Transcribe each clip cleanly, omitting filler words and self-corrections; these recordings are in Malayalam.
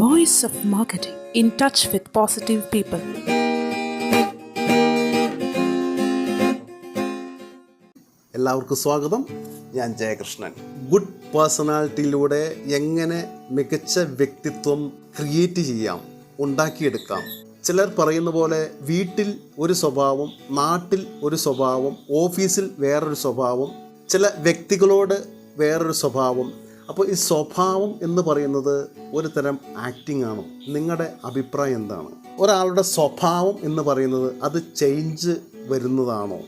Voice of Marketing, in touch with positive people. എല്ലാവർക്കും സ്വാഗതം. ഞാൻ ജയകൃഷ്ണൻ. ഗുഡ് പേഴ്സണാലിറ്റിയിലൂടെ എങ്ങനെ മികച്ച വ്യക്തിത്വം ക്രിയേറ്റ് ചെയ്യാം, ഉണ്ടാക്കിയെടുക്കാം. ചിലർ പറയുന്ന പോലെ വീട്ടിൽ ഒരു സ്വഭാവം, നാട്ടിൽ ഒരു സ്വഭാവം, ഓഫീസിൽ വേറൊരു സ്വഭാവം, ചില വ്യക്തികളോട് വേറൊരു സ്വഭാവം. അപ്പോൾ ഈ സ്വഭാവം എന്ന് പറയുന്നത് ഒരു തരം ആക്ടിംഗ് ആണോ? നിങ്ങളുടെ അഭിപ്രായം എന്താണ്? ഒരാളുടെ സ്വഭാവം എന്ന് പറയുന്നത് അത് ചേഞ്ച് വരുന്നതാണോ?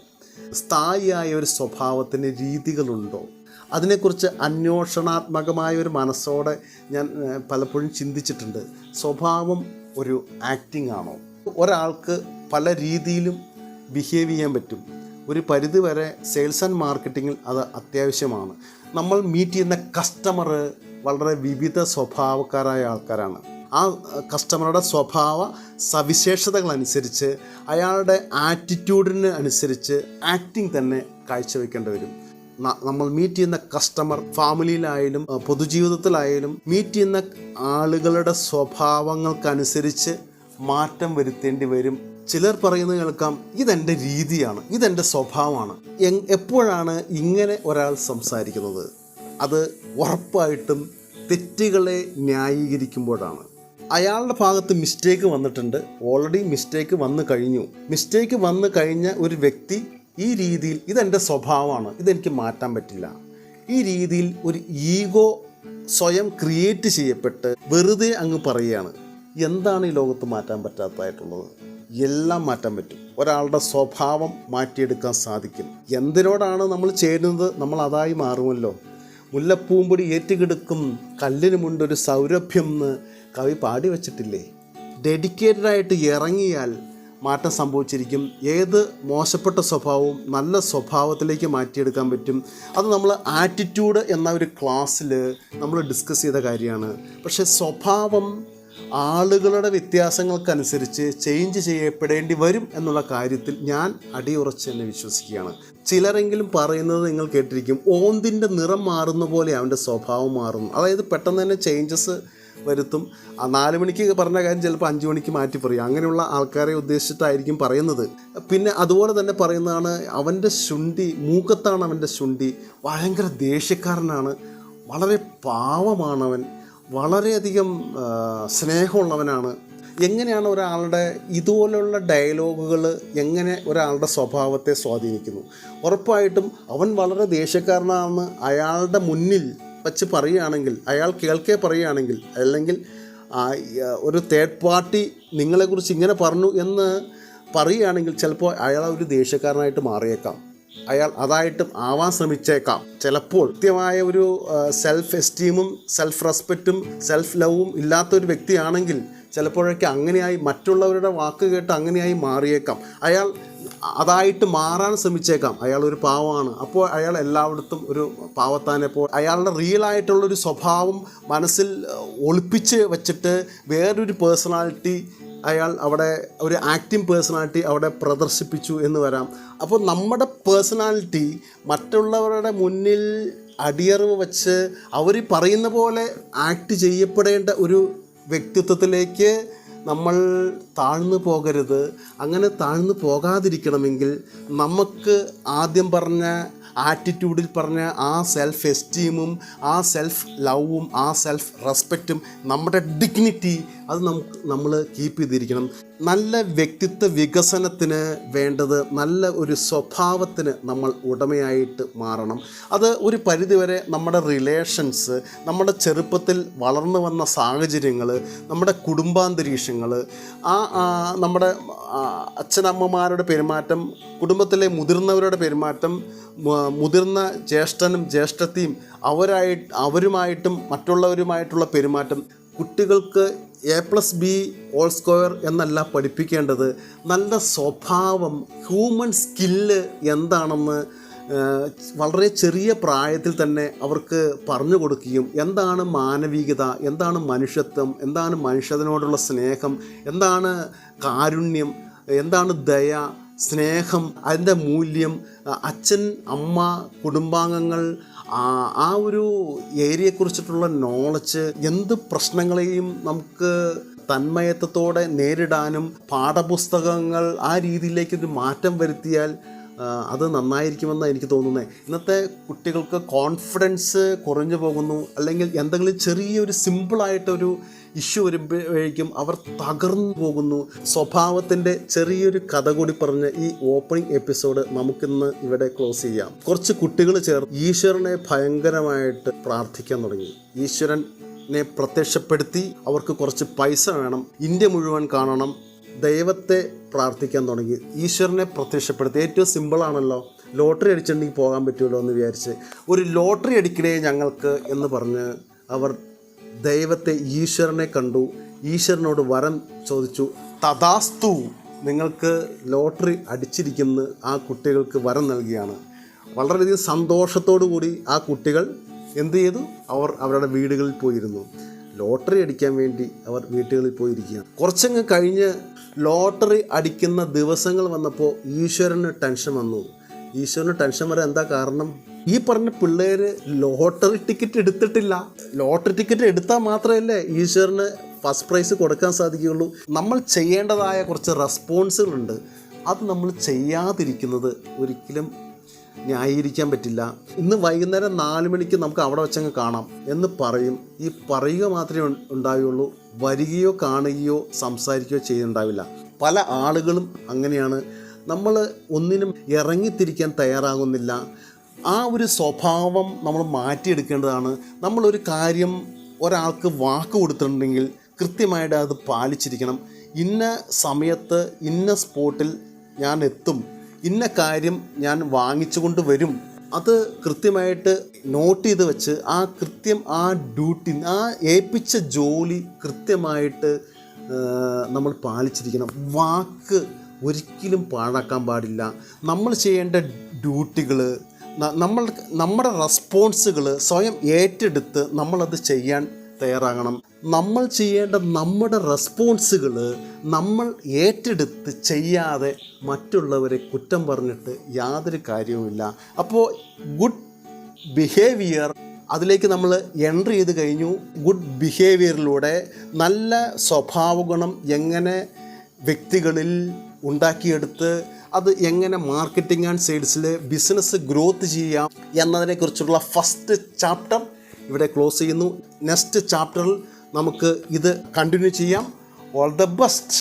സ്ഥായിയായ ഒരു സ്വഭാവത്തിന് രീതികളുണ്ടോ? അതിനെക്കുറിച്ച് അന്വേഷണാത്മകമായ ഒരു മനസ്സോടെ ഞാൻ പലപ്പോഴും ചിന്തിച്ചിട്ടുണ്ട്. സ്വഭാവം ഒരു ആക്ടിംഗ് ആണോ? ഒരാൾക്ക് പല രീതിയിലും ബിഹേവ് ചെയ്യാൻ പറ്റും. ഒരു പരിധിവരെ സെയിൽസ് ആൻഡ് മാർക്കറ്റിങ്ങിൽ അത് അത്യാവശ്യമാണ്. നമ്മൾ മീറ്റ് ചെയ്യുന്ന കസ്റ്റമർ വളരെ വിവിധ സ്വഭാവക്കാരായ ആൾക്കാരാണ്. ആ കസ്റ്റമറുടെ സ്വഭാവ സവിശേഷതകളനുസരിച്ച് അയാളുടെ ആറ്റിറ്റ്യൂഡിന് അനുസരിച്ച് ആക്ടിങ് തന്നെ കാഴ്ചവെക്കേണ്ടി വരും. നമ്മൾ മീറ്റ് ചെയ്യുന്ന കസ്റ്റമർ ഫാമിലിയിലായാലും പൊതുജീവിതത്തിലായാലും മീറ്റ് ചെയ്യുന്ന ആളുകളുടെ സ്വഭാവങ്ങൾക്കനുസരിച്ച് മാറ്റം വരുത്തേണ്ടി വരും. ചിലർ പറയുന്നത് കേൾക്കാം, ഇതെൻ്റെ രീതിയാണ്, ഇതെൻ്റെ സ്വഭാവമാണ്. എപ്പോഴാണ് ഇങ്ങനെ ഒരാൾ സംസാരിക്കുന്നത്? അത് ഉറപ്പായിട്ടും തെറ്റുകളെ ന്യായീകരിക്കുമ്പോഴാണ്. അയാളുടെ ഭാഗത്ത് മിസ്റ്റേക്ക് വന്നിട്ടുണ്ട്, ഓൾറെഡി മിസ്റ്റേക്ക് വന്നു കഴിഞ്ഞു. മിസ്റ്റേക്ക് വന്നു കഴിഞ്ഞ ഒരു വ്യക്തി ഈ രീതിയിൽ ഇതെൻ്റെ സ്വഭാവമാണ്, ഇതെനിക്ക് മാറ്റാൻ പറ്റില്ല, ഈ രീതിയിൽ ഒരു ഈഗോ സ്വയം ക്രിയേറ്റ് ചെയ്യപ്പെട്ട് വെറുതെ അങ്ങ് പറയുകയാണ്. എന്താണ് ഈ ലോകത്ത് മാറ്റാൻ പറ്റാത്തതായിട്ടുള്ളത്? എല്ലാം മാറ്റാൻ പറ്റും. ഒരാളുടെ സ്വഭാവം മാറ്റിയെടുക്കാൻ സാധിക്കും. എന്തിനോടാണ് നമ്മൾ ചേരുന്നത്, നമ്മൾ അതായി മാറുമല്ലോ. മുല്ലപ്പൂമ്പൊടി ഏറ്റുകിടക്കും കല്ലിനുമുണ്ടൊരു സൗരഭ്യം എന്ന് കവി പാടി വച്ചിട്ടില്ലേ? ഡെഡിക്കേറ്റഡായിട്ട് ഇറങ്ങിയാൽ മാറ്റം സംഭവിച്ചിരിക്കും. ഏത് മോശപ്പെട്ട സ്വഭാവവും നല്ല സ്വഭാവത്തിലേക്ക് മാറ്റിയെടുക്കാൻ പറ്റും. അത് നമ്മൾ ആറ്റിറ്റ്യൂഡ് എന്ന ഒരു ക്ലാസ്സിൽ നമ്മൾ ഡിസ്കസ് ചെയ്ത കാര്യമാണ്. പക്ഷേ സ്വഭാവം ആളുകളുടെ വ്യത്യാസങ്ങൾക്കനുസരിച്ച് ചേഞ്ച് ചെയ്യപ്പെടേണ്ടി വരും എന്നുള്ള കാര്യത്തിൽ ഞാൻ അടിയുറച്ച് തന്നെ വിശ്വസിക്കുകയാണ്. ചിലരെങ്കിലും പറയുന്നത് നിങ്ങൾ കേട്ടിരിക്കും, ഓന്തിൻ്റെ നിറം മാറുന്ന പോലെ അവൻ്റെ സ്വഭാവം മാറുന്നു. അതായത് പെട്ടെന്ന് തന്നെ ചേഞ്ചസ് വരുത്തും. 4 മണിക്ക് പറഞ്ഞ കാര്യം ചിലപ്പോൾ 5 മണിക്ക് മാറ്റി പറയും. അങ്ങനെയുള്ള ആൾക്കാരെ ഉദ്ദേശിച്ചിട്ടായിരിക്കും പറയുന്നത്. പിന്നെ അതുപോലെ തന്നെ പറയുന്നതാണ്, അവൻ്റെ ശുണ്ഠി മൂക്കത്താണ്, അവൻ്റെ ശുണ്ഠി ഭയങ്കര ദേഷ്യക്കാരനാണ്, വളരെ പാവമാണവൻ, വളരെയധികം സ്നേഹമുള്ളവനാണ്. എങ്ങനെയാണ് ഒരാളുടെ ഇതുപോലുള്ള ഡയലോഗുകൾ എങ്ങനെ ഒരാളുടെ സ്വഭാവത്തെ സ്വാധീനിക്കുന്നു? ഉറപ്പായിട്ടും അവൻ വളരെ ദേഷ്യക്കാരനാണെന്ന് അയാളുടെ മുന്നിൽ വച്ച് പറയുകയാണെങ്കിൽ, അയാൾ കേൾക്കേ പറയുകയാണെങ്കിൽ, അല്ലെങ്കിൽ ഒരു തേർഡ് പാർട്ടി നിങ്ങളെക്കുറിച്ച് ഇങ്ങനെ പറഞ്ഞു എന്ന് പറയുകയാണെങ്കിൽ ചിലപ്പോൾ അയാൾ ഒരു ദേഷ്യക്കാരനായിട്ട് മാറിയേക്കാം. അയാൾ അതായിട്ടും ആവാൻ ശ്രമിച്ചേക്കാം. ചിലപ്പോൾ കൃത്യമായ ഒരു സെൽഫ് എസ്റ്റീമും സെൽഫ് റെസ്പെക്റ്റും സെൽഫ് ലവും ഇല്ലാത്തൊരു വ്യക്തിയാണെങ്കിൽ ചിലപ്പോഴൊക്കെ അങ്ങനെയായി മറ്റുള്ളവരുടെ വാക്ക് കേട്ട് അങ്ങനെയായി മാറിയേക്കാം. അയാൾ അതായിട്ട് മാറാൻ ശ്രമിച്ചേക്കാം. അയാൾ ഒരു പാവമാണ്, അപ്പോൾ അയാൾ എല്ലായിടത്തും ഒരു പാവത്താനെ പോലെ അയാളുടെ റിയലായിട്ടുള്ളൊരു സ്വഭാവം മനസ്സിൽ ഒളിപ്പിച്ച് വച്ചിട്ട് വേറൊരു പേഴ്സണാലിറ്റി അയാൾ അവിടെ ഒരു ആക്ടിങ് പേഴ്സണാലിറ്റി അവിടെ പ്രദർശിപ്പിച്ചു എന്ന് വരാം. അപ്പോൾ നമ്മുടെ പേഴ്സണാലിറ്റി മറ്റുള്ളവരുടെ മുന്നിൽ അടിയറവ് വച്ച് അവർ പറയുന്ന പോലെ ആക്ട് ചെയ്യപ്പെടേണ്ട ഒരു വ്യക്തിത്വത്തിലേക്ക് നമ്മൾ താഴ്ന്നു പോകരുത്. അങ്ങനെ താഴ്ന്നു പോകാതിരിക്കണമെങ്കിൽ നമുക്ക് ആദ്യം പറഞ്ഞ ആറ്റിറ്റ്യൂഡിൽ പറഞ്ഞ ആ സെൽഫ് എസ്റ്റീമും ആ സെൽഫ് ലവും ആ സെൽഫ് റെസ്പെക്റ്റും നമ്മുടെ ഡിഗ്നിറ്റി അത് നമ്മൾ കീപ്പ് ചെയ്തിരിക്കണം. നല്ല വ്യക്തിത്വ വികസനത്തിന് വേണ്ടത് നല്ല ഒരു സ്വഭാവത്തിന് നമ്മൾ ഉടമയായിട്ട് മാറണം. അത് ഒരു പരിധിവരെ നമ്മുടെ റിലേഷൻസ്, നമ്മുടെ ചെറുപ്പത്തിൽ വളർന്നു വന്ന സാഹചര്യങ്ങൾ, നമ്മുടെ കുടുംബാന്തരീക്ഷങ്ങൾ, നമ്മുടെ അച്ഛനമ്മമാരുടെ പെരുമാറ്റം, കുടുംബത്തിലെ മുതിർന്നവരുടെ പെരുമാറ്റം, മുതിർന്ന ജ്യേഷ്ഠനും ജ്യേഷ്ഠത്തിയും അവരുമായിട്ടും മറ്റുള്ളവരുമായിട്ടുള്ള പെരുമാറ്റം. കുട്ടികൾക്ക് A+B² എന്നല്ല പഠിപ്പിക്കേണ്ടത്, നല്ല സ്വഭാവം, ഹ്യൂമൻ സ്കില്ല് എന്താണെന്ന് വളരെ ചെറിയ പ്രായത്തിൽ തന്നെ അവർക്ക് പറഞ്ഞു കൊടുക്കുകയും എന്താണ് മാനവികത, എന്താണ് മനുഷ്യത്വം, എന്താണ് മനുഷ്യനോടുള്ള സ്നേഹം, എന്താണ് കാരുണ്യം, എന്താണ് ദയ, സ്നേഹം, അതിൻ്റെ മൂല്യം, അച്ഛൻ, അമ്മ, കുടുംബാംഗങ്ങൾ, ആ ഒരു ഏരിയയെക്കുറിച്ചിട്ടുള്ള നോളജ്, എന്ത് പ്രശ്നങ്ങളെയും നമുക്ക് തന്മയത്വത്തോടെ നേരിടാനും പാഠപുസ്തകങ്ങൾ ആ രീതിയിലേക്കൊരു മാറ്റം വരുത്തിയാൽ അത് നന്നായിരിക്കുമെന്നാണ് എനിക്ക് തോന്നുന്നത്. ഇന്നത്തെ കുട്ടികൾക്ക് കോൺഫിഡൻസ് കുറഞ്ഞു പോകുന്നു, അല്ലെങ്കിൽ എന്തെങ്കിലും ചെറിയൊരു സിമ്പിളായിട്ടൊരു ഇഷ്യൂ വരുമ്പോഴേക്കും അവർ തകർന്നു പോകുന്നു. സ്വഭാവത്തിൻ്റെ ചെറിയൊരു കഥ കൂടി പറഞ്ഞ് ഈ ഓപ്പണിംഗ് എപ്പിസോഡ് നമുക്കിന്ന് ഇവിടെ ക്ലോസ് ചെയ്യാം. കുറച്ച് കുട്ടികൾ ചേർന്ന് ഈശ്വരനെ ഭയങ്കരമായിട്ട് പ്രാർത്ഥിക്കാൻ തുടങ്ങി. ഈശ്വരനെ പ്രത്യക്ഷപ്പെടുത്തി. അവർക്ക് കുറച്ച് പൈസ വേണം, ഇന്ത്യ മുഴുവൻ കാണണം, ദൈവത്തെ പ്രാർത്ഥിക്കാൻ തുടങ്ങി. ഈശ്വരനെ പ്രത്യക്ഷപ്പെടുത്തി. ഏറ്റവും സിമ്പിളാണല്ലോ, ലോട്ടറി അടിച്ചിട്ടുണ്ടെങ്കിൽ പോകാൻ പറ്റുമല്ലോ എന്ന് വിചാരിച്ച് ഒരു ലോട്ടറി അടിക്കണേ ഞങ്ങൾക്ക് എന്ന് പറഞ്ഞ് അവർ ദൈവത്തെ, ഈശ്വരനെ കണ്ടു. ഈശ്വരനോട് വരം ചോദിച്ചു. തഥാസ്തു, നിങ്ങൾക്ക് ലോട്ടറി അടിച്ചിരിക്കുന്ന ആ കുട്ടികൾക്ക് വരം നൽകിയാണ്. വളരെയധികം സന്തോഷത്തോടു കൂടി ആ കുട്ടികൾ എന്ത് ചെയ്തു? അവരുടെ വീടുകളിൽ പോയിരുന്നു. ലോട്ടറി അടിക്കാൻ വേണ്ടി അവർ വീട്ടുകളിൽ പോയിരിക്കുകയാണ്. കുറച്ചങ്ങ് കഴിഞ്ഞ് ലോട്ടറി അടിക്കുന്ന ദിവസങ്ങൾ വന്നപ്പോൾ ഈശ്വരന് ടെൻഷൻ വന്നു. ഈശ്വരന് ടെൻഷൻ വരാൻ എന്താ കാരണം? ഈ പറഞ്ഞ പിള്ളേർ ലോട്ടറി ടിക്കറ്റ് എടുത്തിട്ടില്ല. ലോട്ടറി ടിക്കറ്റ് എടുത്താൽ മാത്രമല്ലേ ഈശ്വരന് ഫസ്റ്റ് പ്രൈസ് കൊടുക്കാൻ സാധിക്കുകയുള്ളൂ. നമ്മൾ ചെയ്യേണ്ടതായ കുറച്ച് റെസ്പോൺസുകളുണ്ട്. അത് നമ്മൾ ചെയ്യാതിരിക്കുന്നത് ഒരിക്കലും ന്യായീകരിക്കാൻ പറ്റില്ല. ഇന്ന് വൈകുന്നേരം 4 മണിക്ക് നമുക്ക് അവിടെ വെച്ചങ്ങ് കാണാം എന്ന് പറയും. ഈ പറയുക മാത്രമേ ഉണ്ടാവുകയുള്ളൂ. വരികയോ കാണുകയോ സംസാരിക്കുകയോ ചെയ്യുന്നുണ്ടാവില്ല. പല ആളുകളും അങ്ങനെയാണ്. നമ്മൾ ഒന്നിനും ഇറങ്ങിത്തിരിക്കാൻ തയ്യാറാകുന്നില്ല. ആ ഒരു സ്വഭാവം നമ്മൾ മാറ്റിയെടുക്കേണ്ടതാണ്. നമ്മളൊരു കാര്യം ഒരാൾക്ക് വാക്ക് കൊടുത്തിട്ടുണ്ടെങ്കിൽ കൃത്യമായിട്ട് അത് പാലിച്ചിരിക്കണം. ഇന്ന സമയത്ത് ഇന്ന സ്പോട്ടിൽ ഞാൻ എത്തും, ഇന്ന കാര്യം ഞാൻ വാങ്ങിച്ചു കൊണ്ട് വരും, അത് കൃത്യമായിട്ട് നോട്ട് ചെയ്ത് വെച്ച് ആ ഡ്യൂട്ടി, ആ ഏൽപ്പിച്ച ജോലി കൃത്യമായിട്ട് നമ്മൾ പാലിച്ചിരിക്കണം. വാക്ക് ഒരിക്കലും പാഴാക്കാൻ പാടില്ല. നമ്മൾ ചെയ്യേണ്ട ഡ്യൂട്ടികൾ, നമ്മുടെ റെസ്പോൺസുകൾ സ്വയം ഏറ്റെടുത്ത് നമ്മളത് ചെയ്യാൻ തയ്യാറാകണം. നമ്മൾ ചെയ്യേണ്ട നമ്മുടെ റെസ്പോൺസുകൾ നമ്മൾ ഏറ്റെടുത്ത് ചെയ്യാതെ മറ്റുള്ളവരെ കുറ്റം പറഞ്ഞിട്ട് യാതൊരു കാര്യവുമില്ല. അപ്പോൾ ഗുഡ് ബിഹേവിയർ, അതിലേക്ക് നമ്മൾ എൻട്രി ചെയ്ത് കഴിഞ്ഞു. ഗുഡ് ബിഹേവിയറിലൂടെ നല്ല സ്വഭാവ ഗുണം എങ്ങനെ വ്യക്തികളിൽ ഉണ്ടാക്കിയെടുത്ത് അത് എങ്ങനെ മാർക്കറ്റിംഗ് ആൻഡ് സെയിൽസിൽ ബിസിനസ് ഗ്രോത്ത് ചെയ്യാം എന്നതിനെക്കുറിച്ചുള്ള ഫസ്റ്റ് ചാപ്റ്റർ ഇവിടെ ക്ലോസ് ചെയ്യുന്നു. നെക്സ്റ്റ് ചാപ്റ്ററിൽ നമുക്ക് ഇത് കണ്ടിന്യൂ ചെയ്യാം. All the best.